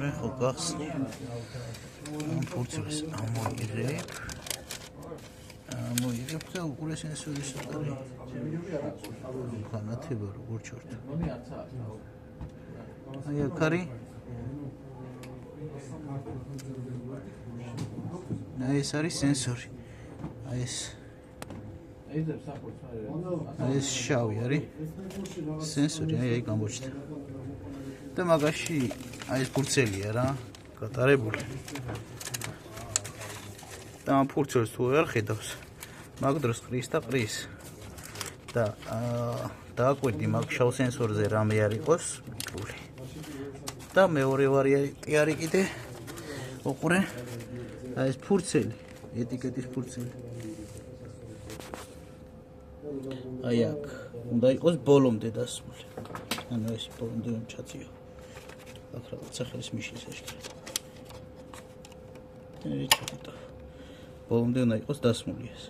მე ხო გახსნი ამ ფურცელს ამოიღებ და უყურე სენსორი საწარი განათება როგორ ჩორტ აი აქ არის აი ეს არის სენსორი აი ეს შავი არის სენსორი აი გამოჩნდა და მაგაში აი ეს ფურცელია რა გატარებული და ამ ფურცელს თუ არ ხედავს მაგ დროს ყრის და ყრის და დააკვირდი მაგ შავ სენსორზე რამე არ იყოს მიკრული და მეორე ვარიანტი არის კიდე უყურე აი ეს ფურცელი ეტიკეტის ფურცელი აი აქ უნდა იყოს ბოლომდე დასმული ანუ ეს ბოლომდე ჩაწიო აქ რაღაც სახელის მიშლის აშკარა ბოლომდე უნდა იყოს დასმული ეს